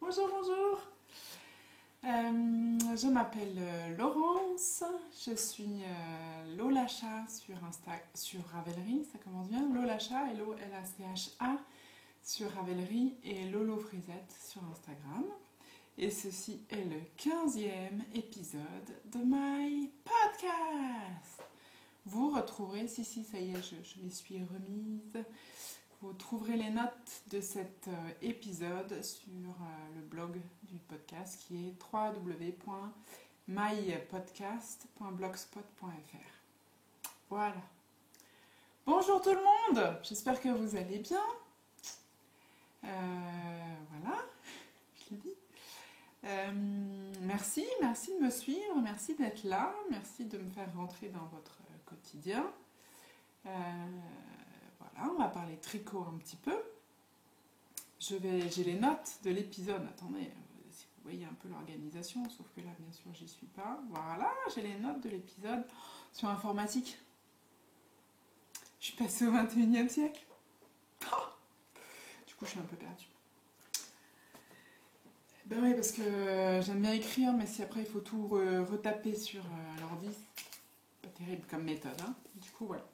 Bonjour, bonjour. Je m'appelle Laurence, je suis Lolacha sur Ravelry, ça commence bien, Lolacha, L-O-L-A-C-H-A sur Ravelry et Lolo Frisette sur Instagram. Et ceci est le 15e épisode de My Podcast. Vous retrouverez, si ça y est, je m'y suis remise. Vous trouverez les notes de cet épisode sur le blog du podcast qui est www.mypodcast.blogspot.fr. Voilà. Bonjour tout le monde, j'espère que vous allez bien. Voilà, je l'ai dit. Merci de me suivre, merci d'être là, merci de me faire rentrer dans votre quotidien. Voilà, on va parler tricot un petit peu. J'ai les notes de l'épisode. Attendez, si vous voyez un peu l'organisation, sauf que là, bien sûr, j'y suis pas. Voilà, j'ai les notes de l'épisode sur l'informatique. Je suis passée au 21e siècle. Oh, du coup, je suis un peu perdue. Ben oui, parce que j'aime bien écrire, mais si après il faut tout retaper sur l'ordi, c'est pas terrible comme méthode. Hein. Du coup, voilà.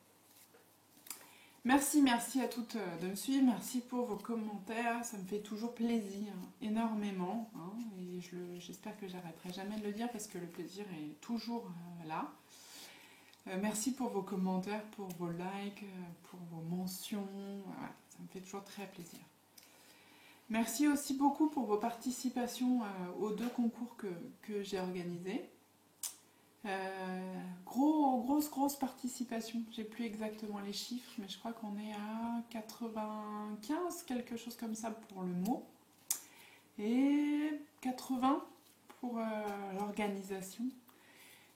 Merci à toutes de me suivre, merci pour vos commentaires, ça me fait toujours plaisir, énormément, hein, et j'espère que j'arrêterai jamais de le dire parce que le plaisir est toujours là. Merci pour vos commentaires, pour vos likes, pour vos mentions, voilà, ça me fait toujours très plaisir. Merci aussi beaucoup pour vos participations aux 2 concours que j'ai organisés. Grosse participation, j'ai plus exactement les chiffres, mais je crois qu'on est à 95, quelque chose comme ça pour le mot, et 80 pour l'organisation.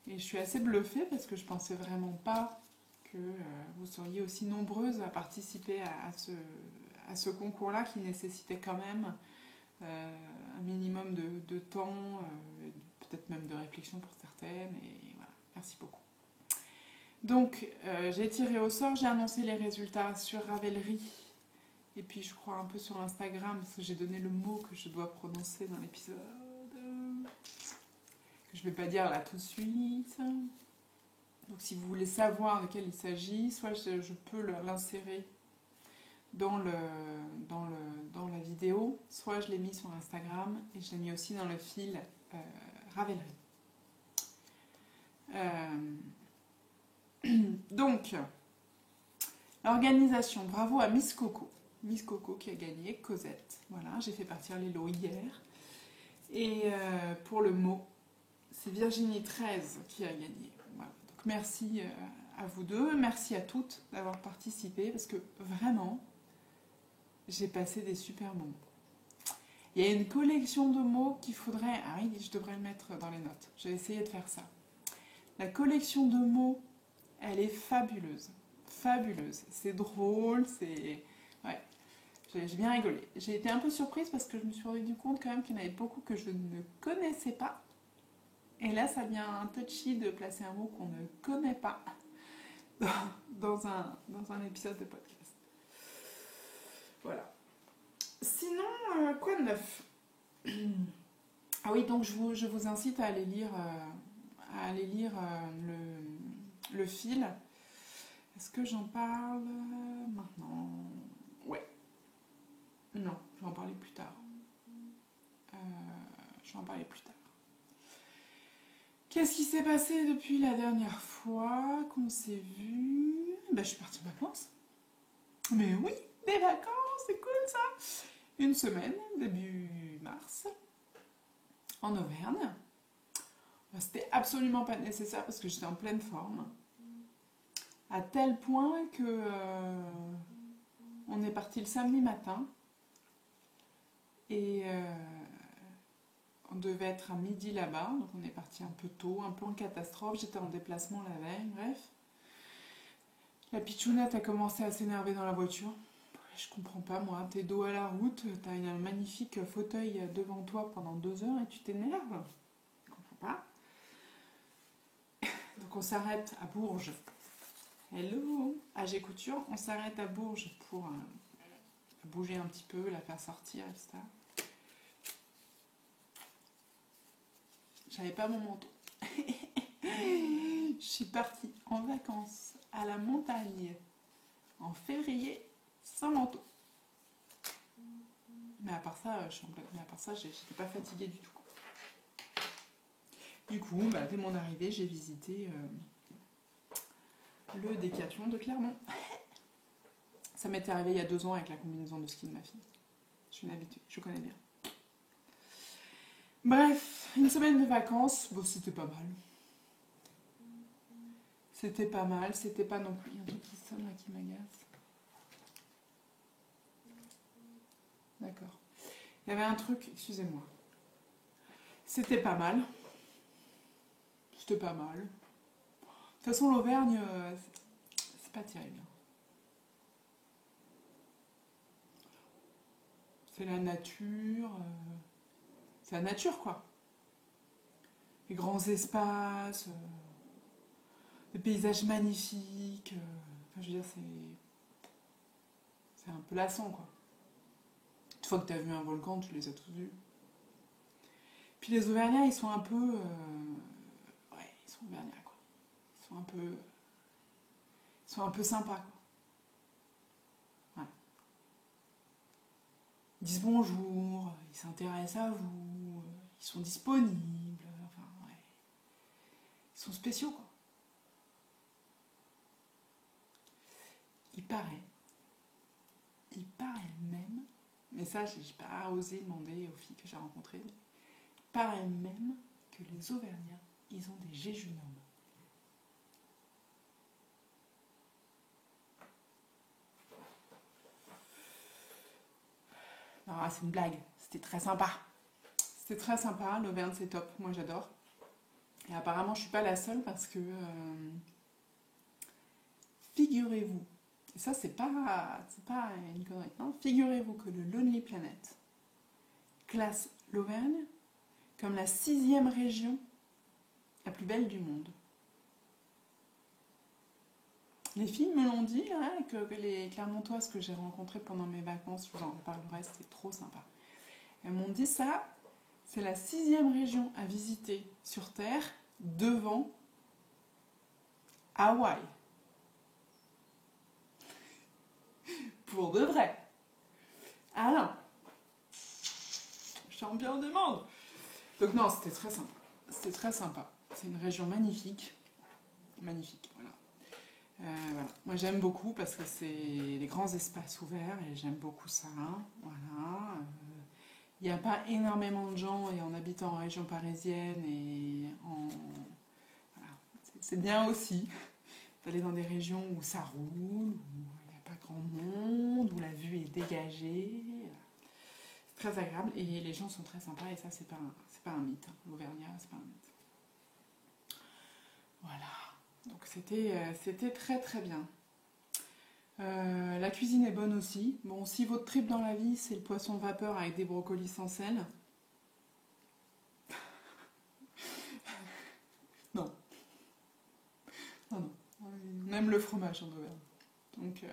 Et je suis assez bluffée parce que je pensais vraiment pas que vous seriez aussi nombreuses à participer à ce concours-là qui nécessitait quand même un minimum de temps, peut-être même de réflexion pour certaines, et voilà, merci beaucoup. Donc, j'ai tiré au sort, j'ai annoncé les résultats sur Ravelry, et puis je crois un peu sur Instagram, parce que j'ai donné le mot que je dois prononcer dans l'épisode, que je ne vais pas dire là tout de suite. Donc, si vous voulez savoir de quel il s'agit, soit je peux l'insérer dans la vidéo, soit je l'ai mis sur Instagram et je l'ai mis aussi dans le fil Ravelry. Donc, l'organisation, bravo à Miss Coco qui a gagné, Cosette. Voilà, j'ai fait partir les lots hier. Et pour le mot, c'est Virginie 13 qui a gagné. Voilà. Donc, merci à vous deux, merci à toutes d'avoir participé parce que vraiment, j'ai passé des super moments. Il y a une collection de mots qu'il faudrait... Ah oui, je devrais le mettre dans les notes. J'ai essayé de faire ça. La collection de mots, elle est fabuleuse. Fabuleuse. C'est drôle, c'est... Ouais, j'ai bien rigolé. J'ai été un peu surprise parce que je me suis rendu compte quand même qu'il y en avait beaucoup que je ne connaissais pas. Et là, ça devient un touchy de placer un mot qu'on ne connaît pas dans un épisode de podcast. Voilà. Sinon, quoi de neuf? Ah oui, donc je vous incite à aller lire, le fil. Est-ce que j'en parle maintenant? Ouais. Non, je vais en parler plus tard. Qu'est-ce qui s'est passé depuis la dernière fois qu'on s'est vu? Je suis partie en vacances. Mais oui, des vacances, c'est cool ça. Une semaine, début mars, en Auvergne. C'était absolument pas nécessaire parce que j'étais en pleine forme. À tel point que on est parti le samedi matin et on devait être à midi là-bas, donc on est parti un peu tôt, un peu en catastrophe. J'étais en déplacement la veille, bref. La pitchounette a commencé à s'énerver dans la voiture. Je comprends pas moi, t'es dos à la route, t'as un magnifique fauteuil devant toi pendant 2 heures et tu t'énerves. Je comprends pas. Donc on s'arrête à Bourges. Hello, AG Couture, on s'arrête à Bourges pour bouger un petit peu, la faire sortir, etc. j'avais pas mon manteau. Je suis partie en vacances à la montagne en février sans manteau. Mais à part ça, j'étais pas fatiguée du tout. Du coup, dès mon arrivée, j'ai visité le Décathlon de Clermont. Ça m'était arrivé il y a 2 ans avec la combinaison de ski de ma fille. Je suis une habituée, je connais bien. Bref, une semaine de vacances, bon, c'était pas mal. C'était pas mal, c'était pas non plus... Il y a un truc qui sonne là qui m'agace. D'accord. Il y avait un truc, excusez-moi. C'était pas mal. C'était pas mal. De toute façon, l'Auvergne, c'est pas terrible. C'est la nature. C'est la nature, quoi. Les grands espaces, des paysages magnifiques. Enfin, je veux dire, c'est un peu lassant, quoi. Une fois que tu as vu un volcan, tu les as tous vus. Puis les Auvergnats, ils sont un peu... ouais, ils sont Auvergnats, quoi. Ils sont un peu sympas, quoi. Ouais. Ils disent bonjour, ils s'intéressent à vous, ils sont disponibles, enfin, ouais. Ils sont spéciaux, quoi. Il paraît même, mais ça, j'ai pas osé demander aux filles que j'ai rencontrées, il paraît même que les Auvergnats, ils ont des jéjunums. Non, c'est une blague, c'était très sympa. C'était très sympa, l'Auvergne c'est top, moi j'adore. Et apparemment je suis pas la seule parce que figurez-vous, et ça c'est pas une connerie, non, figurez-vous que le Lonely Planet classe l'Auvergne comme la 6e région la plus belle du monde. Les filles me l'ont dit, hein, que les Clermontoises que j'ai rencontrées pendant mes vacances, je vous en reparlerai, c'était trop sympa. Elles m'ont dit ça, c'est la 6e région à visiter sur Terre devant Hawaï. Pour de vrai. Ah non. Champion du monde. Donc non, c'était très sympa. C'était très sympa. C'est une région magnifique. Magnifique, voilà. Voilà. Moi j'aime beaucoup parce que c'est des grands espaces ouverts et j'aime beaucoup ça. Voilà. Il n'y a pas énormément de gens et en habitant en région parisienne et en... Voilà. C'est bien aussi d'aller dans des régions où ça roule, où il n'y a pas grand monde, où la vue est dégagée. C'est très agréable et les gens sont très sympas et ça c'est pas un mythe. L'Auvergnat, c'est pas un mythe. Voilà. Donc c'était très très bien. La cuisine est bonne aussi. Bon, si votre trip dans la vie c'est le poisson vapeur avec des brocolis sans sel, non. Non. On aime le fromage en Auvergne. Donc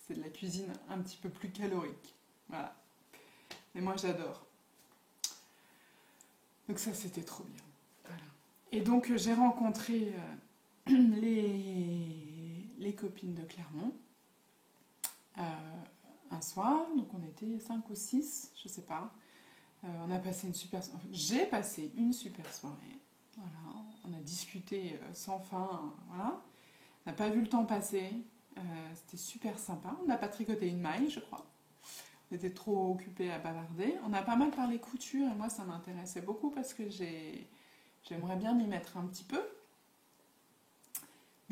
c'est de la cuisine un petit peu plus calorique. Voilà. Mais moi j'adore. Donc ça c'était trop bien. Voilà. Et donc j'ai rencontré les copines de Clermont un soir, donc on était 5 ou 6, je sais pas. On a passé j'ai passé une super soirée. Voilà. On a discuté sans fin. Voilà. On n'a pas vu le temps passer. C'était super sympa. On n'a pas tricoté une maille, je crois. On était trop occupés à bavarder. On a pas mal parlé couture et moi ça m'intéressait beaucoup parce que j'aimerais bien m'y mettre un petit peu.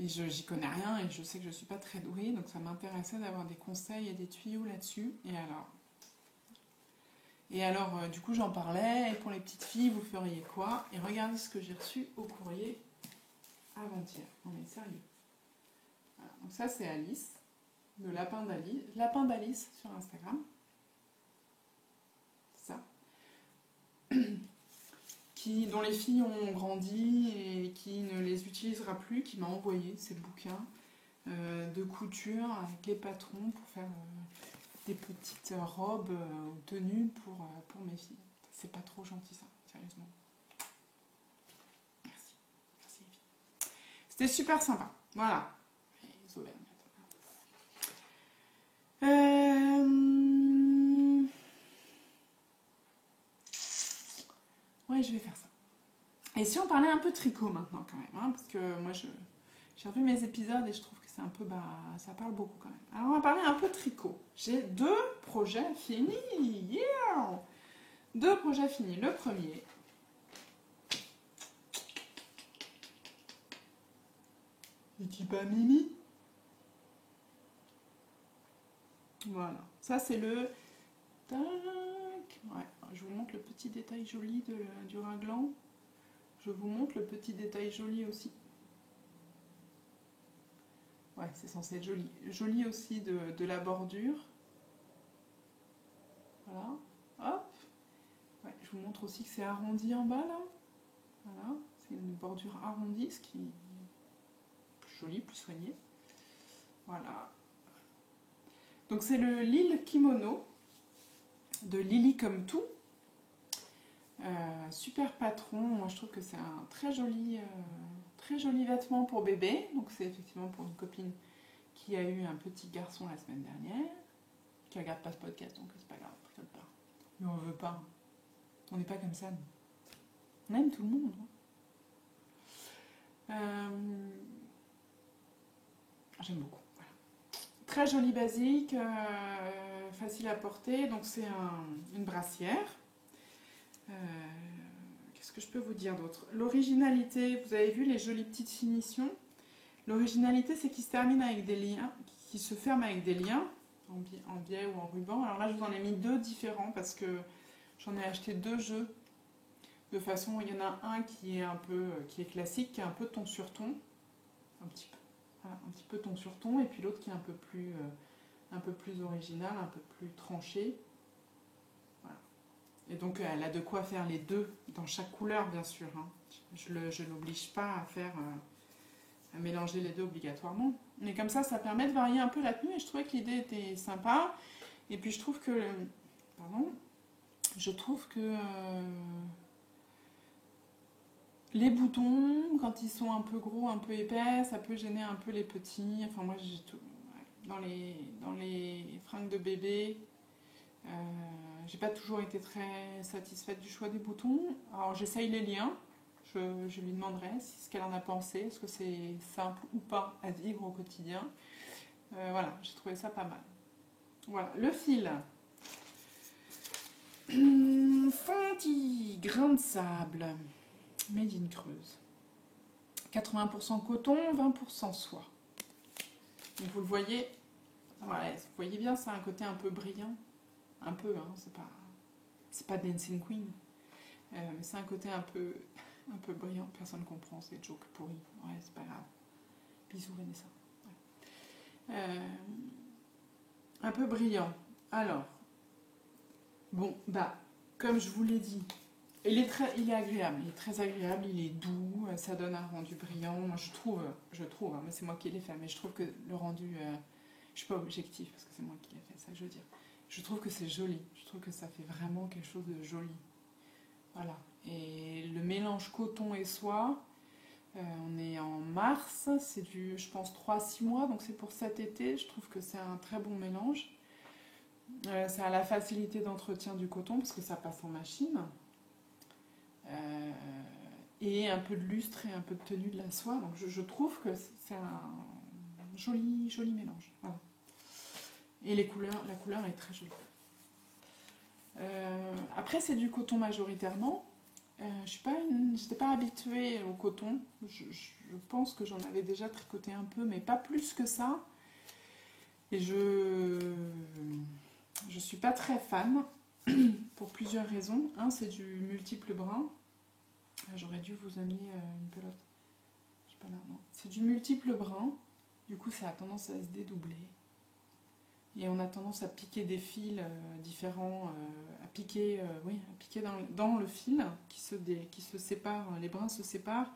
Mais j'y connais rien et je sais que je suis pas très douée, donc ça m'intéressait d'avoir des conseils et des tuyaux là-dessus. Et alors, du coup j'en parlais, et pour les petites filles, vous feriez quoi? Et regardez ce que j'ai reçu au courrier avant-hier. On est sérieux. Voilà. Donc ça c'est Alice, le lapin d'Alice sur Instagram. Ça. Dont les filles ont grandi et qui ne les utilisera plus, qui m'a envoyé ces bouquins de couture avec les patrons pour faire des petites robes ou tenues pour mes filles. C'est pas trop gentil ça, sérieusement. C'était super sympa. Voilà. Les Auvergnates. Ouais, je vais faire ça. Et si on parlait un peu tricot maintenant quand même, hein, parce que moi j'ai revu mes épisodes et je trouve que c'est un peu, ça parle beaucoup quand même. Alors on va parler un peu tricot. J'ai 2 projets finis, yeah 2 projets finis. Le premier, c'est pas Mimi. Voilà, ça c'est le... Tac. Ouais, je vous montre le petit détail joli du raglan. Je vous montre le petit détail joli aussi. Ouais, c'est censé être joli. Joli aussi de la bordure. Voilà. Hop. Ouais, je vous montre aussi que c'est arrondi en bas, là. Voilà. C'est une bordure arrondie, ce qui est plus joli, plus soigné. Voilà. Donc c'est le Lille Kimono de Lily comme tout. Super patron. Moi, je trouve que c'est un très joli vêtement pour bébé. Donc c'est effectivement pour une copine qui a eu un petit garçon la semaine dernière, qui regarde pas ce podcast, donc c'est pas grave, rigole pas. Mais on veut pas. On n'est pas comme ça, nous. On aime tout le monde. J'aime beaucoup. Voilà. Très joli basique, facile à porter. Donc c'est une brassière. Qu'est-ce que je peux vous dire d'autre? L'originalité, vous avez vu les jolies petites finitions. L'originalité, c'est qu'il se termine avec des liens, qui se ferme avec des liens, en biais ou en ruban. Alors là, je vous en ai mis 2 différents parce que j'en ai acheté 2 jeux. De façon, il y en a un qui est classique, qui est un peu ton sur ton, un petit peu, voilà, un petit peu ton sur ton, et puis l'autre qui est un peu plus original, un peu plus tranché. Voilà. Et donc, elle a de quoi faire les 2 dans chaque couleur, bien sûr. Hein. Je ne l'oblige pas à faire, à mélanger les 2 obligatoirement. Mais comme ça permet de varier un peu la tenue, et je trouvais que l'idée était sympa. Et puis, je trouve que, les boutons, quand ils sont un peu gros, un peu épais, ça peut gêner un peu les petits. Enfin, moi, j'ai tout. Ouais. Dans les fringues de bébé, j'ai pas toujours été très satisfaite du choix des boutons. Alors, j'essaye les liens. Je lui demanderai ce qu'elle en a pensé. Est-ce que c'est simple ou pas à vivre au quotidien. Voilà, j'ai trouvé ça pas mal. Voilà, le fil. Fontis, grain de sable. Made in Creuse. 80% coton, 20% soie. Donc vous le voyez, voilà, vous voyez bien, ça a un côté un peu brillant. Un peu, hein, c'est pas Dancing Queen. Mais c'est un côté un peu brillant. Personne ne comprend ces jokes pourris. Ouais, c'est pas grave. Bisous Vanessa. Ouais. Un peu brillant. Alors, bon, comme je vous l'ai dit, il est agréable, il est très agréable, il est doux, ça donne un rendu brillant. Moi, je trouve, hein, mais c'est moi qui l'ai fait, mais je trouve que le rendu, je suis pas objective parce que c'est moi qui l'ai fait, ça je veux dire. Je trouve que c'est joli, je trouve que ça fait vraiment quelque chose de joli. Voilà. Et le mélange coton et soie, on est en mars, c'est je pense, 3-6 mois, donc c'est pour cet été, je trouve que c'est un très bon mélange. Ça a la facilité d'entretien du coton parce que ça passe en machine. Et un peu de lustre et un peu de tenue de la soie. Donc je trouve que c'est un joli mélange. Voilà. Et la couleur est très jolie. Après, c'est du coton majoritairement. Je n'étais pas habituée au coton. Je pense que j'en avais déjà tricoté un peu, mais pas plus que ça. Et je suis pas très fan pour plusieurs raisons. Un, c'est du multiple brin. J'aurais dû vous amener une pelote. Je sais pas là, non. C'est du multiple brin. Du coup, ça a tendance à se dédoubler. Et on a tendance à piquer des fils différents, à piquer dans le fil qui se sépare, les brins se séparent.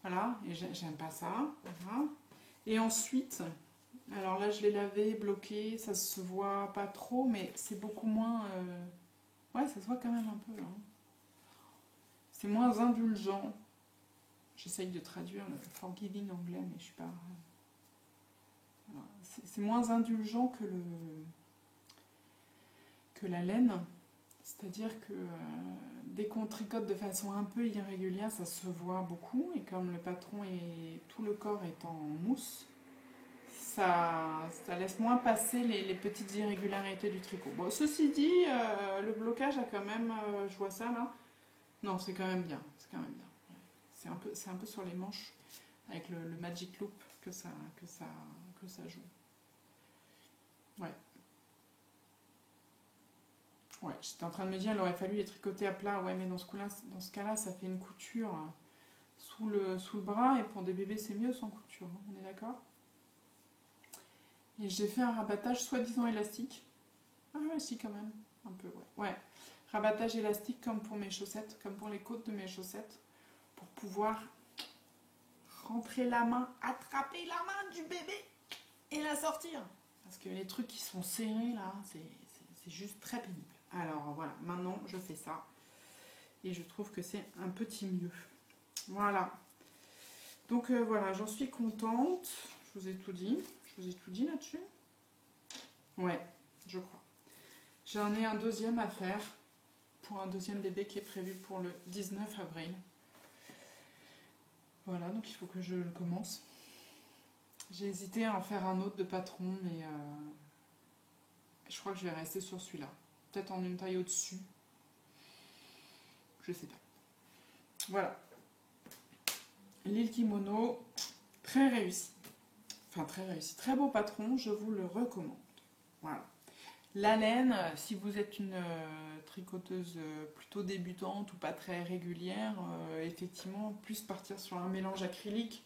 Voilà, et j'aime pas ça. Voilà. Et ensuite, alors là je l'ai lavé, bloqué, ça se voit pas trop, mais c'est beaucoup moins... Ouais, ça se voit quand même un peu. Hein. C'est moins indulgent. J'essaye de traduire le forgiving anglais, mais je suis pas... Voilà. C'est moins indulgent que la laine. C'est-à-dire que dès qu'on tricote de façon un peu irrégulière, ça se voit beaucoup. Et comme le patron et tout le corps est en mousse, ça laisse moins passer les petites irrégularités du tricot. Bon, ceci dit, le blocage a quand même... je vois ça là. Non, c'est quand même bien. C'est quand même bien. C'est un peu sur les manches, avec le Magic Loop, que ça joue. Ouais. Ouais, j'étais en train de me dire, il aurait fallu les tricoter à plat. Ouais, mais dans ce cas-là, ça fait une couture sous le bras. Et pour des bébés, c'est mieux sans couture. Hein, on est d'accord? Et j'ai fait un rabattage soi-disant élastique. Ah ouais, si, quand même. Un peu, ouais. Ouais. Rabattage élastique comme pour mes chaussettes, comme pour les côtes de mes chaussettes. Pour pouvoir rentrer la main, attraper la main du bébé et la sortir. Parce que les trucs qui sont serrés, là, c'est juste très pénible. Alors voilà, maintenant je fais ça et je trouve que c'est un petit mieux. Voilà. Donc voilà, j'en suis contente. Je vous ai tout dit. Je vous ai tout dit là-dessus. Ouais, je crois. J'en ai un deuxième à faire pour un deuxième bébé qui est prévu pour le 19 avril. Voilà, donc il faut que je le commence. J'ai hésité à en faire un autre de patron, mais je crois que je vais rester sur celui-là. Peut-être en une taille au-dessus. Je sais pas. Voilà. L'île Kimono, très réussi. Enfin, très réussi. Très beau patron, je vous le recommande. Voilà. La laine, si vous êtes une tricoteuse plutôt débutante ou pas très régulière, effectivement, plus partir sur un mélange acrylique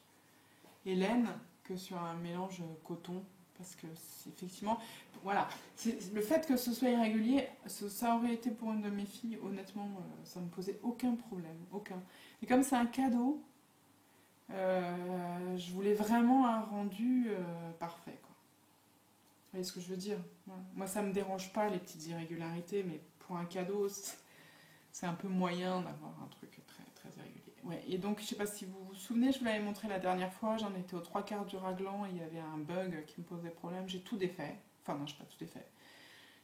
et laine que sur un mélange coton. Parce que c'est effectivement, voilà, le fait que ce soit irrégulier, ça aurait été pour une de mes filles, honnêtement, ça ne me posait aucun problème, aucun. Et comme c'est un cadeau, je voulais vraiment un rendu parfait, quoi. Vous voyez ce que je veux dire? Voilà. Moi, ça me dérange pas les petites irrégularités, mais pour un cadeau, c'est un peu moyen d'avoir un truc très, très irrégulier. Ouais, et donc, je sais pas si vous vous souvenez, je vous l'avais montré la dernière fois, j'en étais aux 3/4 du raglan et il y avait un bug qui me posait problème. J'ai tout défait. Enfin, non, je n'ai pas tout défait.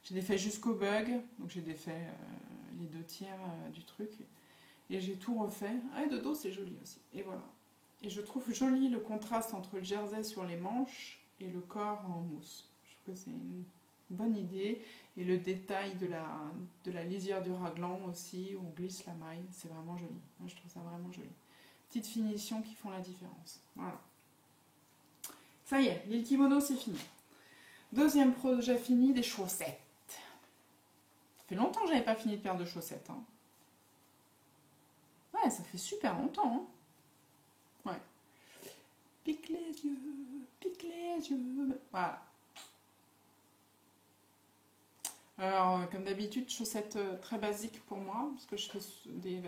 J'ai défait jusqu'au bug, donc j'ai défait les 2/3 du truc. Et j'ai tout refait. Ah, et de dos, c'est joli aussi. Et voilà. Et je trouve joli le contraste entre le jersey sur les manches et le corps en mousse. Je trouve que c'est une bonne idée. Et le détail de la lisière du raglan aussi, où on glisse la maille, c'est vraiment joli. Moi, je trouve ça vraiment joli. Petites finitions qui font la différence. Voilà. Ça y est, l'île kimono, c'est fini. Deuxième projet fini, des chaussettes. Ça fait longtemps que j'avais pas fini de paire de chaussettes. Hein. Ouais, ça fait super longtemps. Hein. Ouais. Pique les yeux, pique les yeux. Voilà. Alors, comme d'habitude, chaussettes très basiques pour moi, parce que je fais des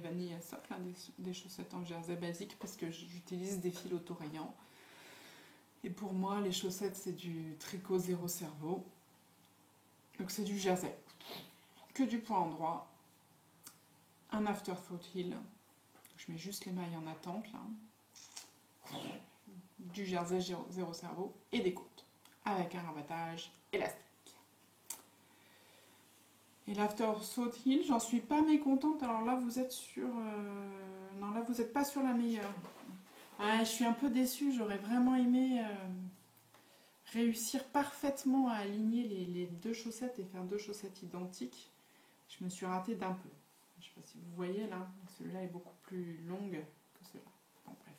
vanilles à socle, hein, des chaussettes en jersey basiques, parce que j'utilise des fils autorayants. Et pour moi, les chaussettes, c'est du tricot zéro cerveau. Donc c'est du jersey. Que du point endroit. Un afterthought heel. Je mets juste les mailles en attente, là. Du jersey zéro cerveau et des côtes. Avec un rabattage élastique. Et l'afterthought heel, j'en suis pas mécontente. Alors là, vous êtes sur... Non, là, vous n'êtes pas sur la meilleure. Ah, je suis un peu déçue. J'aurais vraiment aimé réussir parfaitement à aligner les deux chaussettes et faire deux chaussettes identiques. Je me suis ratée d'un peu. Je ne sais pas si vous voyez là. Celui-là est beaucoup plus longue que celui-là. Bon, bref.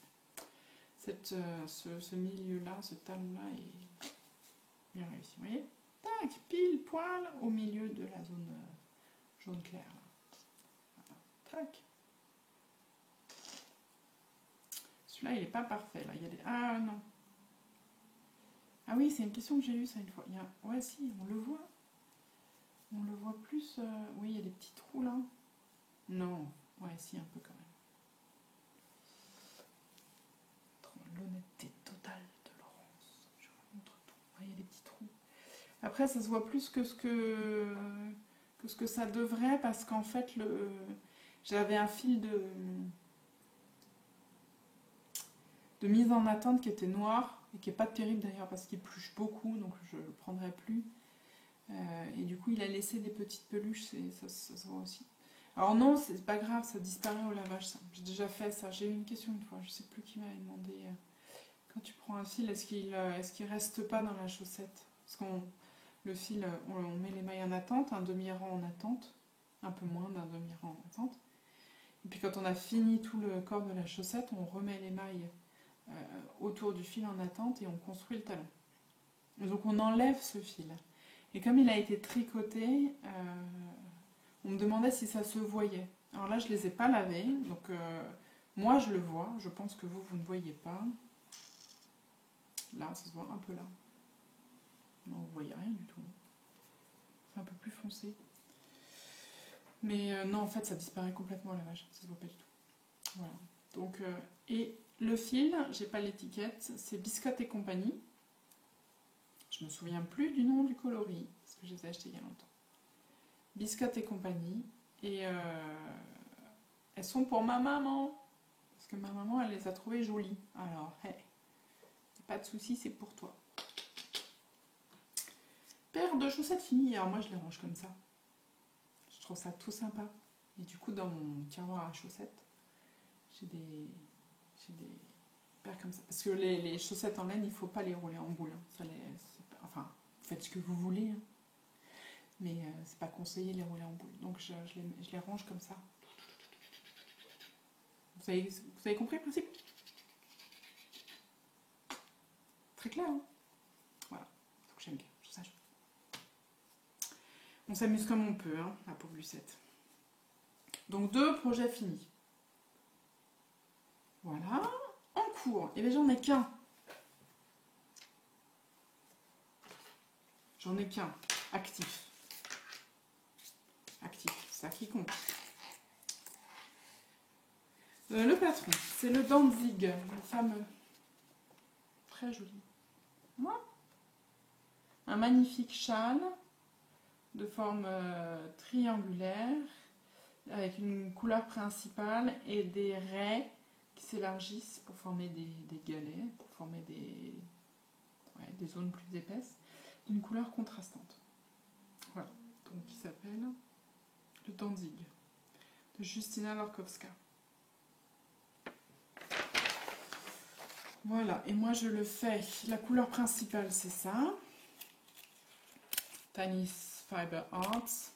Ce milieu-là, ce talon-là est bien réussi. Vous voyez? Tac, pile poil au milieu de la zone jaune clair. Voilà. Tac. Celui-là, il n'est pas parfait. Là. Il y a des... Ah non. Ah oui, c'est une question que j'ai eue ça une fois. Il y a... Ouais, si, on le voit. On le voit plus... Oui, il y a des petits trous là. Non. Ouais, si, un peu quand même. L'honnêteté totale de Laurence. Je vous montre tout. Ouais, il y a des petits trous. Après, ça se voit plus que ce que ça devrait, parce qu'en fait, j'avais un fil de mise en attente qui était noir et qui n'est pas terrible d'ailleurs parce qu'il pluche beaucoup, donc je ne le prendrai plus. Et du coup, il a laissé des petites peluches, ça se voit aussi. Alors non, c'est pas grave, ça disparaît au lavage, ça. J'ai déjà fait ça. J'ai eu une question une fois, je sais plus qui m'avait demandé. Quand tu prends un fil, est-ce qu'il reste pas dans la chaussette? Parce qu'on le fil, on met les mailles en attente, un demi-rang en attente, un peu moins d'un demi-rang en attente. Et puis quand on a fini tout le corps de la chaussette, on remet les mailles autour du fil en attente et on construit le talon. Donc on enlève ce fil. Et comme il a été tricoté, on me demandait si ça se voyait. Alors là, je ne les ai pas lavés, donc moi je le vois. Je pense que vous ne voyez pas. Là, ça se voit un peu là. Non, vous ne voyez rien du tout. C'est un peu plus foncé. Mais non, en fait, ça disparaît complètement au lavage. Ça se voit pas du tout. Voilà. Donc, et le fil, j'ai pas l'étiquette, c'est Biscotte et compagnie. Je me souviens plus du nom du coloris, parce que je les ai achetés il y a longtemps. Biscotte et compagnie. Et elles sont pour ma maman. Parce que ma maman, elle les a trouvées jolies. Alors, hey, pas de souci, c'est pour toi. Paire de chaussettes finies. Alors moi, je les range comme ça. Je trouve ça tout sympa. Et du coup, dans mon tiroir à chaussettes, j'ai des paires comme ça. Parce que les chaussettes en laine, il ne faut pas les rouler en boule. Ça enfin, faites ce que vous voulez. Hein. Mais c'est pas conseillé de les rouler en boule. Donc je les range comme ça. Vous avez compris le principe? Très clair, hein? Voilà. Donc j'aime bien. Ça, on s'amuse comme on peut, hein, la pauvre Lucette. Donc 2 projets finis. Voilà. En cours. Et bien j'en ai qu'un. J'en ai qu'un. Actif. Actif. C'est ça qui compte. Le patron, c'est le Danzig, le fameux. Très joli. Voilà. Un magnifique châle de forme triangulaire avec une couleur principale et des raies qui s'élargissent pour former des galets, pour former des zones plus épaisses, d'une couleur contrastante. Voilà, donc qui s'appelle le Danzig de Justyna Lorkowska. Voilà, et moi je le fais, la couleur principale c'est ça, Tanis Fiber Arts,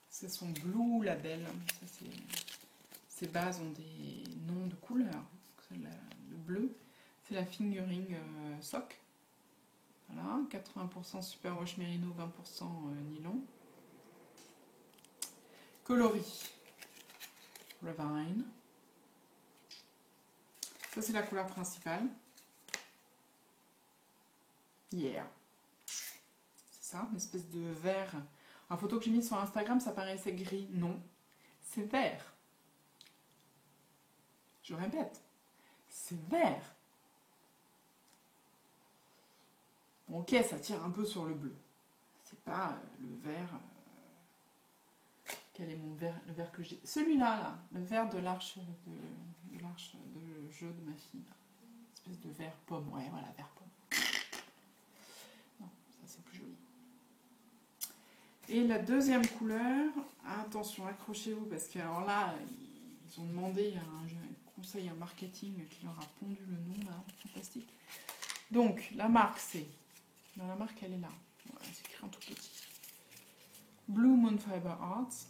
c'est son Blue Label, ça, ces bases ont des noms de couleurs, le bleu, c'est la Fingering Sock, voilà, 80% superwash mérino, 20% nylon, coloris, Ravine. Ça, c'est la couleur principale. Yeah. C'est ça, une espèce de vert. La photo que j'ai mise sur Instagram, ça paraissait gris. Non, c'est vert. Je répète, c'est vert. Bon, ok, ça tire un peu sur le bleu. C'est pas le vert... Quel est le vert que j'ai? Celui-là, là, le vert de l'arche de jeu de ma fille. Une espèce de vert pomme. Ouais, voilà, vert pomme. Non, ça c'est plus joli. Et la deuxième couleur, attention, accrochez-vous, parce que alors là, ils ont demandé un conseil en marketing qui leur a pondu le nom, là, fantastique. Donc, la marque, c'est... Dans la marque, elle est là. Voilà, c'est écrit en tout petit. Blue Moon Fiber Arts.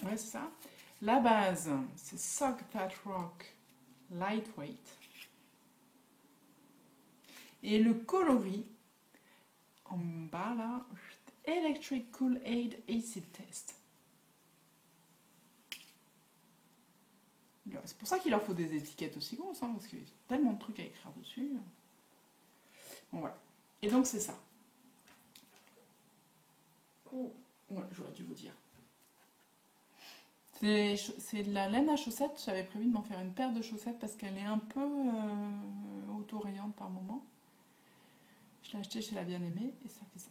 Ouais, c'est ça. La base, c'est Sock That Rock Lightweight. Et le coloris, en bas là, Electric Cool Aid Acid Test. C'est pour ça qu'il leur faut des étiquettes aussi grosses, hein, parce qu'il y a tellement de trucs à écrire dessus. Bon, voilà. Et donc, c'est ça. Oh, ouais, j'aurais dû vous dire. C'est de la laine à chaussettes. J'avais prévu de m'en faire une paire de chaussettes parce qu'elle est un peu autorayante par moment. Je l'ai acheté chez la Bien-Aimée et ça fait ça.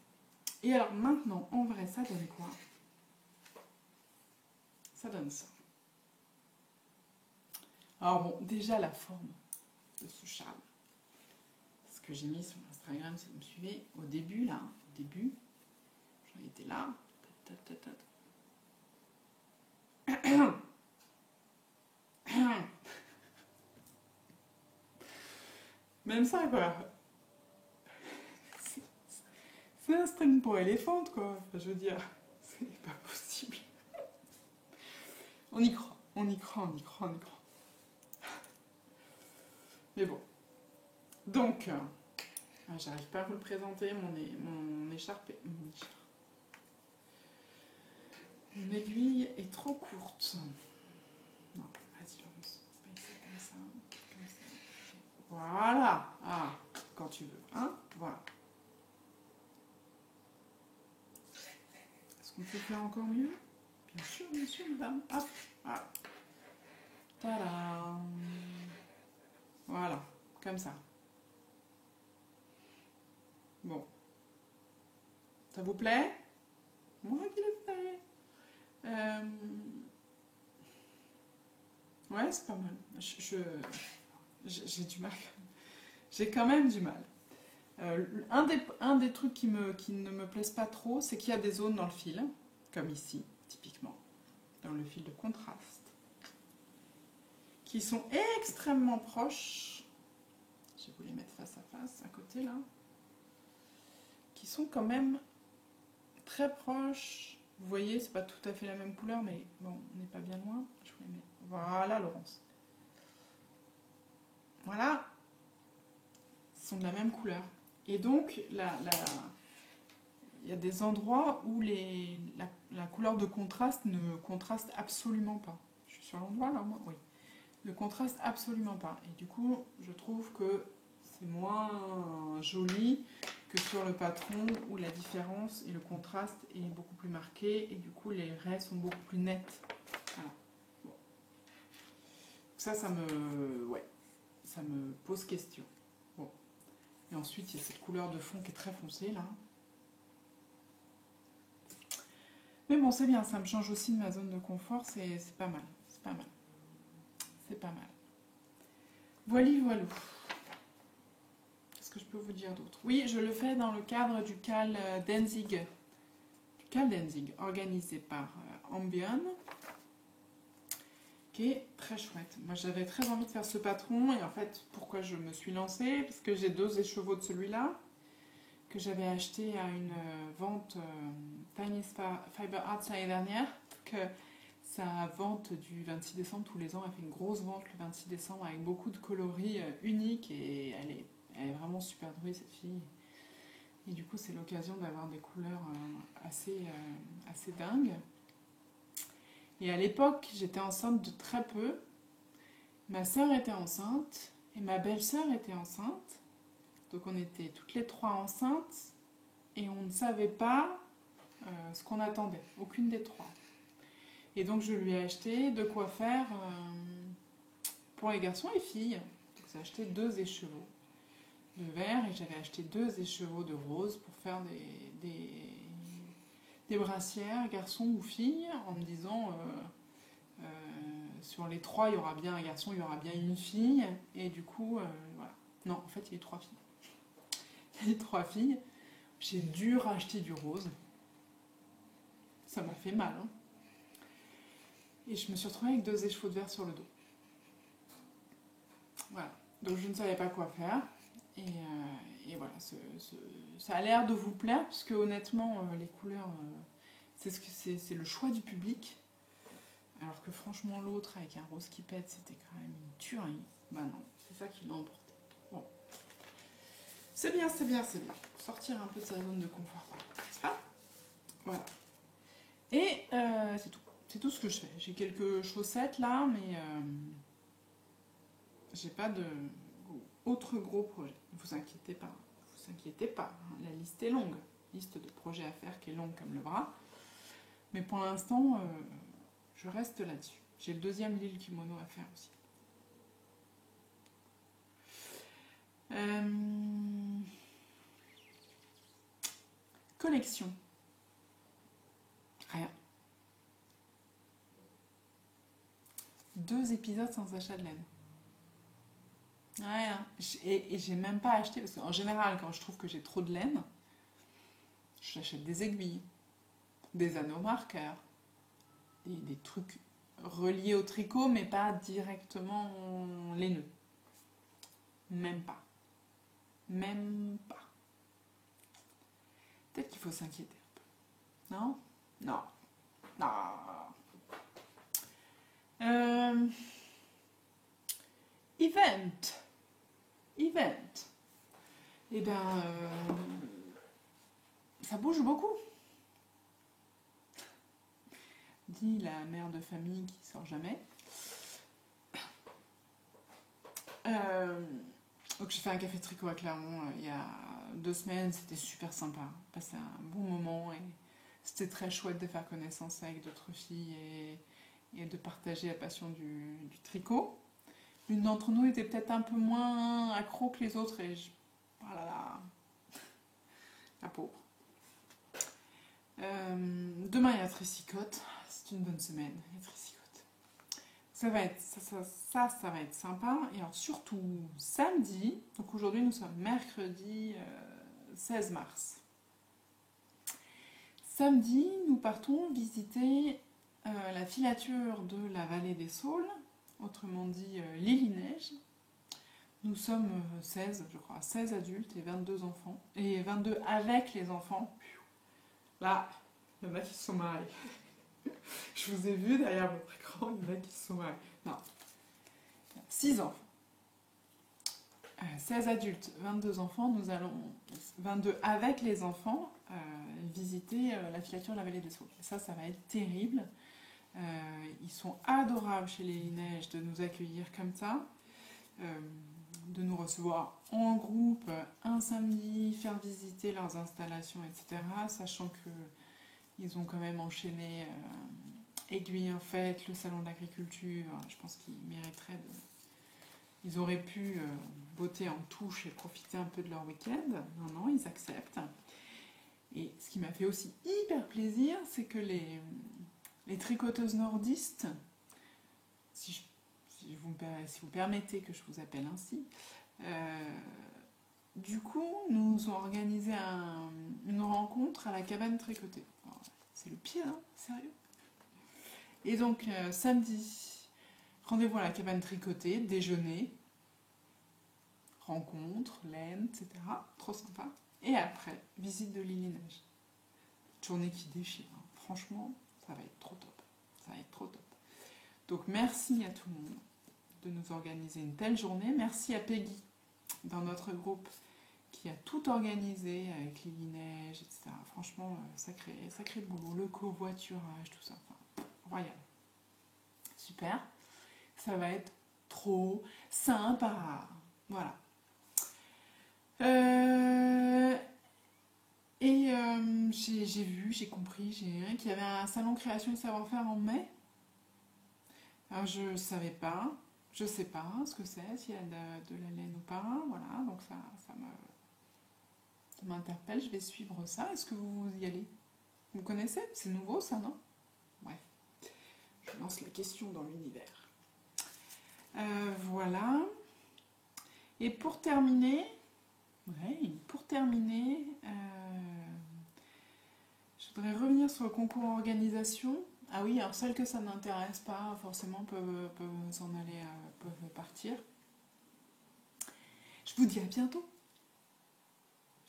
Et alors maintenant, en vrai, ça donne quoi? Ça donne ça. Alors bon, déjà la forme de ce châle. Ce que j'ai mis sur Instagram, si vous me suivez, au début, là, au début, j'en étais là. Même ça, quoi. C'est un string pour éléphante, quoi. Enfin, je veux dire, c'est pas possible. On y croit, on y croit, on y croit, on y croit. Mais bon. Donc, j'arrive pas à vous le présenter, mon écharpe. Mon aiguille est trop courte. Non, vas-y, Laurence. On va essayer comme ça. Comme ça. Voilà. Ah, quand tu veux. Hein, voilà. Est-ce qu'on peut faire encore mieux? Bien sûr, madame. Hop, voilà. Tadam. Voilà, comme ça. Bon. Ça vous plaît? Moi qui le fais. Ouais, c'est pas mal. J'ai du mal. J'ai quand même du mal. Un des trucs qui ne me plaisent pas trop, c'est qu'il y a des zones dans le fil, comme ici, typiquement, dans le fil de contraste, qui sont extrêmement proches. Je vais vous les mettre face à face, à côté là. Qui sont quand même très proches. Vous voyez, c'est pas tout à fait la même couleur, mais bon, on n'est pas bien loin. Je vous les mets. Voilà, Laurence. Voilà. Ils sont de la même couleur. Et donc, il y a des endroits où la couleur de contraste ne contraste absolument pas. Je suis sur l'endroit là, moi? Oui. Ne contraste absolument pas. Et du coup, je trouve que c'est moins joli que sur le patron où la différence et le contraste est beaucoup plus marqué et du coup les raies sont beaucoup plus nettes. Voilà. Bon. Ça me pose question. Bon. Et ensuite il y a cette couleur de fond qui est très foncée là. Mais bon, c'est bien, ça me change aussi de ma zone de confort, c'est pas mal. C'est pas mal. C'est pas mal. Voilou. Qu'est-ce que je peux vous dire d'autre? Oui, je le fais dans le cadre du Cal Danzig. Organisé par Ambion, qui est très chouette. Moi, j'avais très envie de faire ce patron, et en fait, pourquoi je me suis lancée? Parce que j'ai 2 écheveaux de celui-là, que j'avais acheté à une vente Tiny Fiber Arts l'année dernière, que sa vente du 26 décembre tous les ans, elle fait une grosse vente le 26 décembre avec beaucoup de coloris uniques, et elle est vraiment super douée, cette fille. Et du coup, c'est l'occasion d'avoir des couleurs assez dingues. Et à l'époque, j'étais enceinte de très peu. Ma sœur était enceinte et ma belle-sœur était enceinte. Donc on était toutes les 3 enceintes et on ne savait pas ce qu'on attendait, aucune des 3. Et donc je lui ai acheté de quoi faire pour les garçons et filles. Donc j'ai acheté 2 écheveaux de vert et j'avais acheté 2 écheveaux de rose pour faire des brassières, garçons ou filles, en me disant sur les 3 il y aura bien un garçon, il y aura bien une fille, et du coup voilà. Non, en fait il y a eu 3 filles. Il y a eu 3 filles. J'ai dû racheter du rose. Ça m'a fait mal, hein. Et je me suis retrouvée avec 2 écheveaux de vert sur le dos. Voilà. Donc je ne savais pas quoi faire. Et voilà, ça a l'air de vous plaire, parce que honnêtement, les couleurs, c'est le choix du public. Alors que franchement, l'autre, avec un rose qui pète, c'était quand même une tuerie. Bah non, c'est ça qui l'a emporté. Bon. C'est bien. Sortir un peu de sa zone de confort. Ça, voilà. Et c'est tout. C'est tout ce que je fais. J'ai quelques chaussettes là, mais j'ai pas de autre gros projet. Ne vous inquiétez pas. Hein. La liste est longue. Liste de projets à faire qui est longue comme le bras. Mais pour l'instant, je reste là-dessus. J'ai le 2e Lille Kimono à faire aussi. Collection. Rien. 2 épisodes sans achat de laine. Ouais, hein. Et j'ai même pas acheté, parce qu'en général, quand je trouve que j'ai trop de laine, j'achète des aiguilles, des anneaux marqueurs, des trucs reliés au tricot, mais pas directement laineux. Même pas. Même pas. Peut-être qu'il faut s'inquiéter un peu. Non? Non. Non. Event. Eh bien, ça bouge beaucoup. Dit la mère de famille qui sort jamais. Donc j'ai fait un café tricot à Clermont il y a 2 semaines, c'était super sympa, passé un bon moment et c'était très chouette de faire connaissance avec d'autres filles et de partager la passion du tricot. L'une d'entre nous était peut-être un peu moins accro que les autres et oh là là, la pauvre. Demain il y a tricycote, c'est une bonne semaine, il y a tricycote. Ça va être sympa. Et alors surtout samedi, donc aujourd'hui nous sommes mercredi 16 mars. Samedi, nous partons visiter la filature de la vallée des Saules, autrement dit l'Île-Neige. Nous sommes 16, je crois, 16 adultes et 22 enfants. Et 22 avec les enfants. Là, il y en a qui se sont mariés. Je vous ai vu derrière votre écran, il y en a qui se sont mariés. Non. 6 enfants. 16 adultes, 22 enfants. Nous allons, 22 avec les enfants, visiter la filature de la vallée des Saules. Ça va être terrible. Ils sont adorables chez les Neiges de nous accueillir comme ça. De nous recevoir en groupe un samedi, faire visiter leurs installations, etc. Sachant qu'ils ont quand même enchaîné Aiguille en Fête, le salon de l'agriculture. Je pense qu'ils mériteraient de... Ils auraient pu botter en touche et profiter un peu de leur week-end. Non, ils acceptent. Et ce qui m'a fait aussi hyper plaisir, c'est que les tricoteuses nordistes, si vous permettez que je vous appelle ainsi, du coup, nous ont organisé une rencontre à la cabane tricotée. Alors, c'est le pire, hein, sérieux. Et donc, samedi, rendez-vous à la cabane tricotée, déjeuner, rencontre, laine, etc. Trop sympa. Et après, visite de l'Île-Neige. Journée qui déchire. Hein. Franchement, ça va être trop top. Ça va être trop top. Donc, merci à tout le monde de nous organiser une telle journée. Merci à Peggy, dans notre groupe, qui a tout organisé avec l'Île-Neige, etc. Franchement, sacré boulot. Le covoiturage, tout ça. Enfin, royal. Super. Ça va être trop sympa. Voilà. J'ai compris qu'il y avait un salon création et savoir-faire en mai. Alors je savais pas, je sais pas ce que c'est, s'il y a de la laine ou pas, voilà, donc ça m'interpelle, je vais suivre ça. Est-ce que vous y allez? Vous connaissez? C'est nouveau ça, non? Ouais, je lance la question dans l'univers. Voilà. Et pour terminer, je voudrais revenir sur le concours organisation. Ah oui, alors celles que ça n'intéresse pas, forcément, peuvent s'en aller, peuvent partir. Je vous dis à bientôt.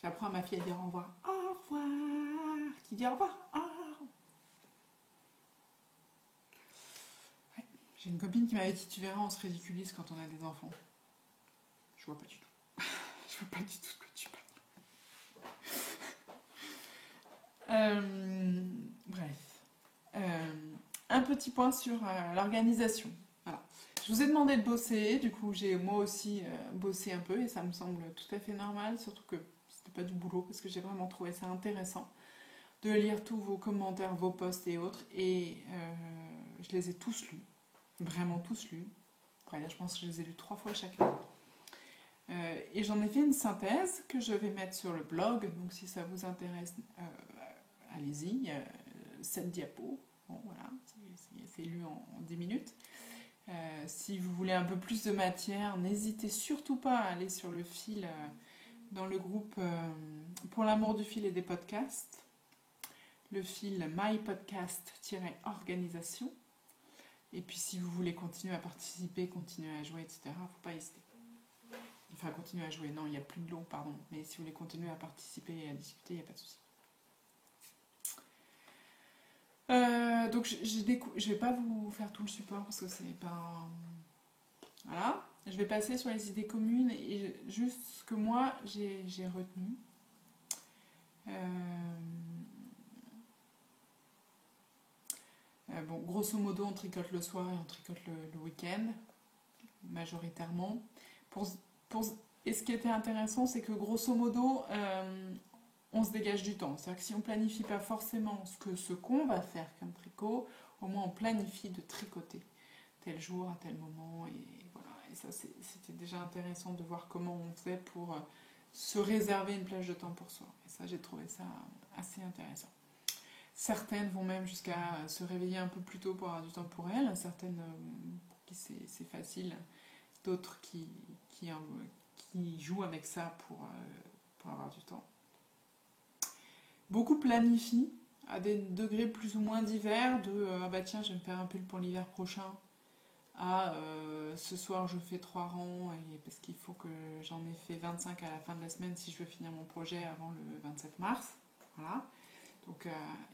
J'apprends à ma fille à dire au revoir. Au revoir. Qui dit au revoir? Au revoir. Ouais. J'ai une copine qui m'avait dit, tu verras, on se ridiculise quand on a des enfants. Je vois pas du tout. Je vois pas du tout ce que tu parles. Bref. Un petit point sur l'organisation. Voilà. Je vous ai demandé de bosser, du coup j'ai moi aussi bossé un peu et ça me semble tout à fait normal, surtout que c'était pas du boulot parce que j'ai vraiment trouvé ça intéressant de lire tous vos commentaires, vos posts et autres et je les ai tous lus, vraiment tous lus. Après, je pense que je les ai lus 3 fois chacun. Et j'en ai fait une synthèse que je vais mettre sur le blog, donc si ça vous intéresse, allez-y, 7 diapos, bon voilà, c'est lu en 10 minutes. Si vous voulez un peu plus de matière, n'hésitez surtout pas à aller sur le fil dans le groupe Pour l'amour du fil et des podcasts, le fil My Podcast-organisation. Et puis si vous voulez continuer à participer, continuer à jouer, etc., il ne faut pas hésiter. Enfin, continuer à jouer, non, il n'y a plus de lot, pardon. Mais si vous voulez continuer à participer et à discuter, il n'y a pas de souci. Donc je vais pas vous faire tout le support parce que c'est pas... Voilà. Je vais passer sur les idées communes et juste ce que moi j'ai retenu. Bon, grosso modo, on tricote le soir et on tricote le week-end, majoritairement. Et ce qui était intéressant, c'est que grosso modo, on se dégage du temps. C'est-à-dire que si on ne planifie pas forcément ce qu'on va faire comme tricot, au moins on planifie de tricoter tel jour à tel moment. Et voilà. Et ça, c'était déjà intéressant de voir comment on faisait pour se réserver une plage de temps pour soi. Et ça, j'ai trouvé ça assez intéressant. Certaines vont même jusqu'à se réveiller un peu plus tôt pour avoir du temps pour elles. Certaines pour qui c'est facile. D'autres qui jouent avec ça pour avoir du temps. Beaucoup planifient à des degrés plus ou moins divers de ah bah tiens, je vais me faire un pull pour l'hiver prochain. Ce soir je fais 3 rangs parce qu'il faut que j'en ai fait 25 à la fin de la semaine si je veux finir mon projet avant le 27 mars. Voilà. Donc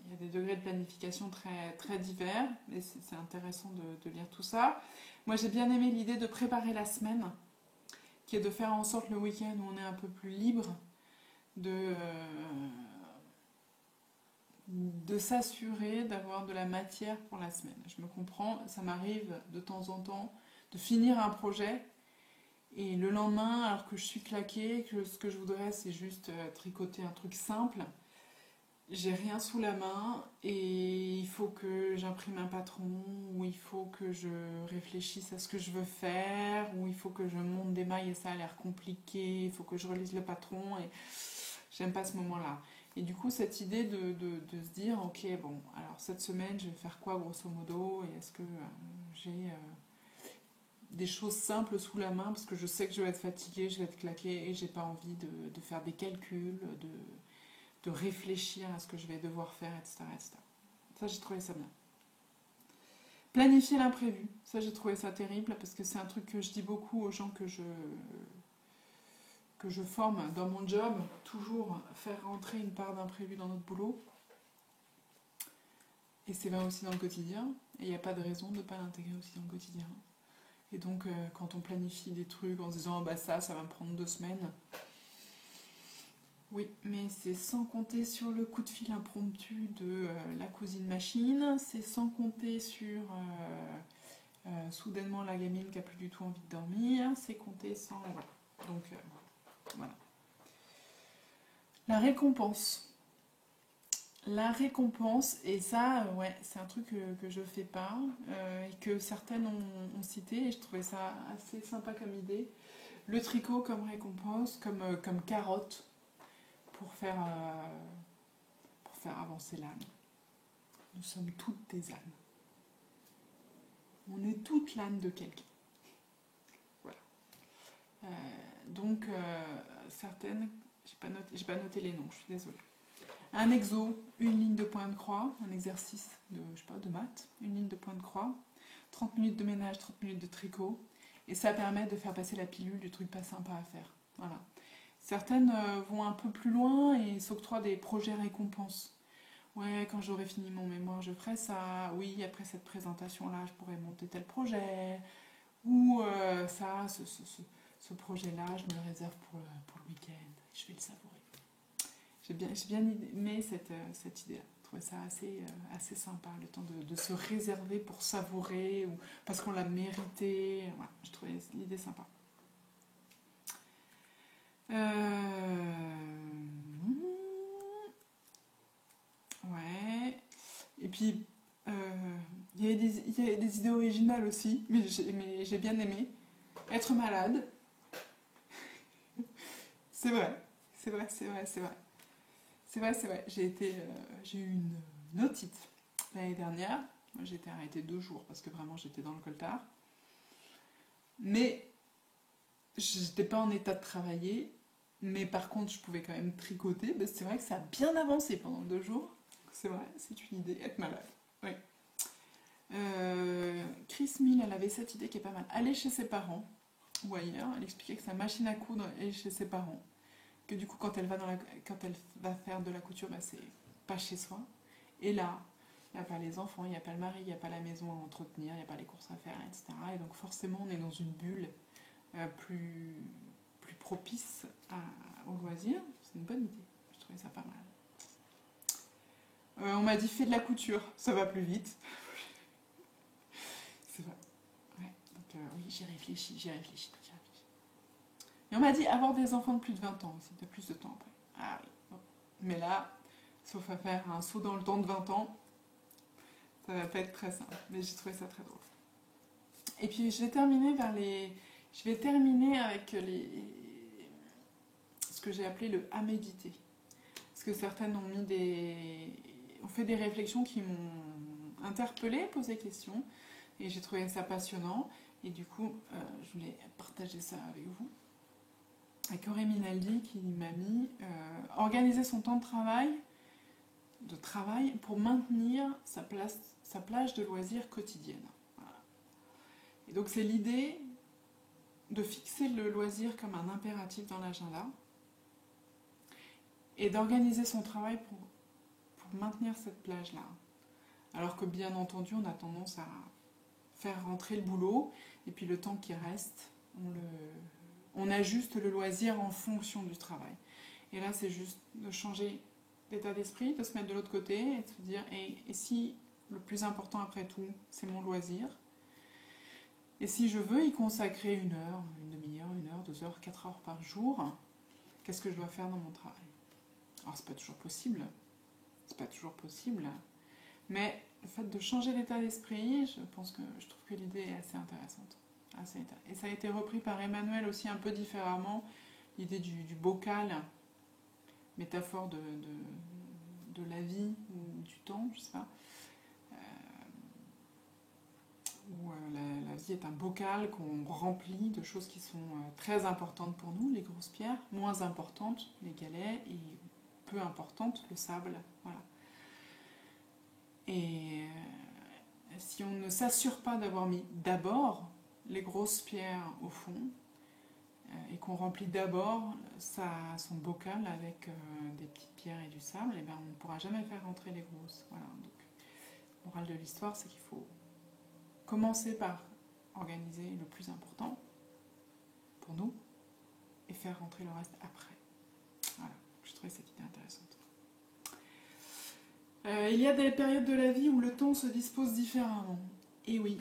il y a des degrés de planification très, très divers et c'est intéressant de lire tout ça. Moi j'ai bien aimé l'idée de préparer la semaine, qui est de faire en sorte le week-end où on est un peu plus libre de s'assurer d'avoir de la matière pour la semaine. Je me comprends, ça m'arrive de temps en temps de finir un projet et le lendemain, alors que je suis claquée, que ce que je voudrais c'est juste tricoter un truc simple, j'ai rien sous la main et il faut que j'imprime un patron, ou il faut que je réfléchisse à ce que je veux faire, ou il faut que je monte des mailles et ça a l'air compliqué, il faut que je relise le patron et j'aime pas ce moment-là. Et du coup, cette idée de se dire, ok, bon, alors cette semaine, je vais faire quoi grosso modo, et est-ce que j'ai des choses simples sous la main, parce que je sais que je vais être fatiguée, je vais être claquée, et j'ai pas envie de faire des calculs, de réfléchir à ce que je vais devoir faire, etc. etc. Ça, j'ai trouvé ça bien. Planifier l'imprévu, ça j'ai trouvé ça terrible, parce que c'est un truc que je dis beaucoup aux gens que je forme dans mon job, toujours faire rentrer une part d'imprévu dans notre boulot. Et c'est vrai aussi dans le quotidien, et il n'y a pas de raison de ne pas l'intégrer aussi dans le quotidien. Et donc, quand on planifie des trucs en se disant, bah ça va me prendre 2 semaines, oui, mais c'est sans compter sur le coup de fil impromptu de la cousine machine, c'est sans compter sur soudainement la gamine qui n'a plus du tout envie de dormir, c'est compter sans... Voilà. Donc, voilà. La récompense. La récompense, et ça, ouais, c'est un truc que je fais pas, et que certaines ont cité, et je trouvais ça assez sympa comme idée. Le tricot comme récompense, comme carotte, pour faire avancer l'âme. Nous sommes toutes des âmes. On est toutes l'âme de quelqu'un. Voilà. Donc, certaines, j'ai pas noté les noms, je suis désolée. Un exo, une ligne de point de croix, un exercice de maths, une ligne de point de croix, 30 minutes de ménage, 30 minutes de tricot, et ça permet de faire passer la pilule du truc pas sympa à faire. Voilà. Certaines vont un peu plus loin et s'octroient des projets récompenses. Ouais, quand j'aurai fini mon mémoire, je ferai ça. Oui, après cette présentation-là, je pourrais monter tel projet. Ou ce projet-là, je me le réserve pour le week-end. Je vais le savourer. J'ai bien aimé cette idée-là. Je trouvais ça assez sympa, le temps de se réserver pour savourer, ou parce qu'on l'a mérité. Voilà, je trouvais l'idée sympa. Ouais. Et puis, il y avait des idées originales aussi, mais j'ai bien aimé. Être malade. C'est vrai. J'ai eu une otite l'année dernière. Moi, j'ai été arrêtée 2 jours parce que vraiment j'étais dans le coltard. Mais je n'étais pas en état de travailler. Mais par contre, je pouvais quand même tricoter. Ben, c'est vrai que ça a bien avancé pendant 2 jours. C'est vrai, c'est une idée, être malade. Oui. Chris Mill, elle avait cette idée qui est pas mal. Aller chez ses parents ou ailleurs. Elle expliquait que sa machine à coudre est chez ses parents. Que du coup, quand elle va faire de la couture, ben, c'est pas chez soi. Et là, il n'y a pas les enfants, il n'y a pas le mari, il n'y a pas la maison à entretenir, il n'y a pas les courses à faire, etc. Et donc forcément, on est dans une bulle plus propice au loisir. C'est une bonne idée. Je trouvais ça pas mal. On m'a dit fais de la couture, ça va plus vite. C'est vrai. Ouais. Donc oui, j'y réfléchis. Et on m'a dit avoir des enfants de plus de 20 ans aussi, de plus de temps après. Ah oui. Bon. Mais là, sauf à faire un saut dans le temps de 20 ans, ça va pas être très simple. Mais j'ai trouvé ça très drôle. Et puis je vais terminer avec ce que j'ai appelé le à méditer. Parce que certaines ont fait des réflexions qui m'ont interpellée, posé question, et j'ai trouvé ça passionnant. Et du coup, je voulais partager ça avec vous. Avec Aurélie Minaldi qui m'a mis organiser son temps de travail pour maintenir sa plage de loisirs quotidienne. Voilà. Et donc c'est l'idée de fixer le loisir comme un impératif dans l'agenda et d'organiser son travail pour maintenir cette plage-là. Alors que bien entendu, on a tendance à faire rentrer le boulot et puis le temps qui reste, on ajuste le loisir en fonction du travail. Et là, c'est juste de changer d'état d'esprit, de se mettre de l'autre côté et de se dire et si le plus important après tout, c'est mon loisir, et si je veux y consacrer 1 heure, une demi-heure, 1 heure, 2 heures, 4 heures par jour, qu'est-ce que je dois faire dans mon travail? Alors c'est pas toujours possible, mais le fait de changer d'état d'esprit, je trouve que l'idée est assez intéressante. Et ça a été repris par Emmanuel aussi un peu différemment, l'idée du bocal, métaphore de la vie ou du temps, je sais pas. Où la vie est un bocal qu'on remplit de choses qui sont très importantes pour nous, les grosses pierres, moins importantes, les galets, et peu importantes, le sable. Voilà. Et si on ne s'assure pas d'avoir mis d'abord les grosses pierres au fond, et qu'on remplit d'abord son bocal avec des petites pierres et du sable, et ben on ne pourra jamais faire rentrer les grosses. Voilà. Donc, la morale de l'histoire, c'est qu'il faut commencer par organiser le plus important pour nous et faire rentrer le reste après. Voilà, je trouvais cette idée intéressante. Il y a des périodes de la vie où le temps se dispose différemment. Et oui,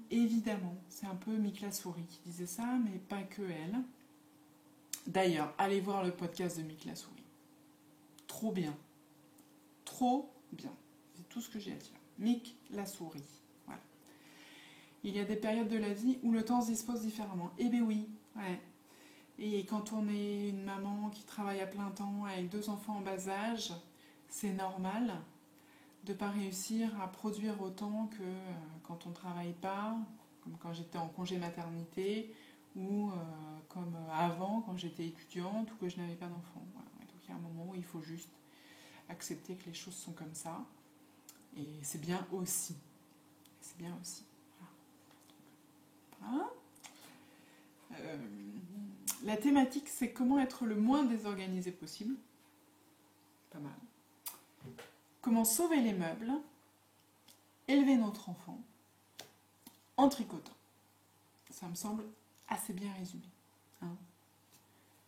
évidemment. C'est un peu Mick la souris qui disait ça, mais pas que elle. D'ailleurs, allez voir le podcast de Mick la souris. Trop bien. C'est tout ce que j'ai à dire. Mick la souris. Voilà. Il y a des périodes de la vie où le temps se dispose différemment. Eh bien oui, ouais. Et quand on est une maman qui travaille à plein temps avec 2 enfants en bas âge, c'est normal de ne pas réussir à produire autant que quand on ne travaille pas, comme quand j'étais en congé maternité, ou comme avant quand j'étais étudiante ou que je n'avais pas d'enfant. Voilà. Donc il y a un moment où il faut juste accepter que les choses sont comme ça. Et c'est bien aussi. Voilà. La thématique, c'est comment être le moins désorganisé possible. Pas mal. Comment sauver les meubles, élever notre enfant, en tricotant. Ça me semble assez bien résumé. Hein,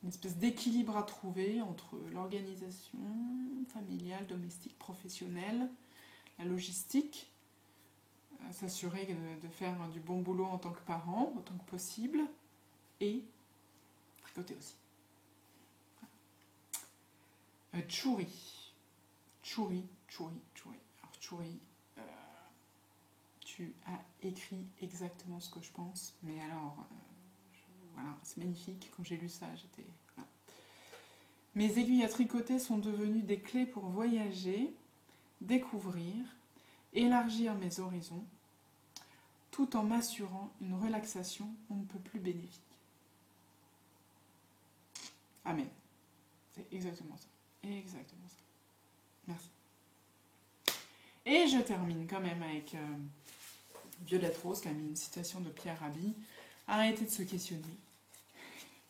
une espèce d'équilibre à trouver entre l'organisation familiale, domestique, professionnelle, la logistique, s'assurer de faire du bon boulot en tant que parent, autant que possible, et tricoter aussi. Chouri. Alors Chouri, tu as écrit exactement ce que je pense, mais alors, voilà, c'est magnifique. Quand j'ai lu ça, j'étais... Voilà. Mes aiguilles à tricoter sont devenues des clés pour voyager, découvrir, élargir mes horizons, tout en m'assurant une relaxation on ne peut plus bénéfique. Amen. C'est exactement ça. Exactement ça. Merci. Et je termine quand même avec Violette Rose qui a mis une citation de Pierre Rabhi. Arrêtez de se questionner.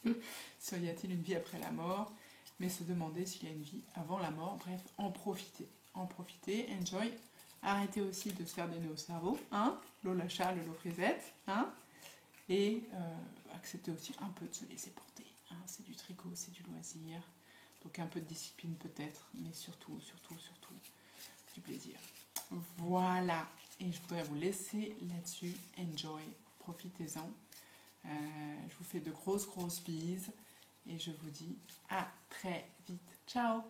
Y a-t-il une vie après la mort? Mais se demander s'il y a une vie avant la mort. Bref, en profiter. En profiter, enjoy. Arrêtez aussi de se faire des nœuds au cerveau. Hein, Lola Charles, Lolo Frisette. Hein, et accepter aussi un peu de se laisser porter. Hein, c'est du tricot, c'est du loisir. Donc un peu de discipline peut-être, mais surtout, du plaisir. Voilà. Et je voudrais vous laisser là-dessus. Enjoy. Profitez-en. Je vous fais de grosses bises. Et je vous dis à très vite. Ciao!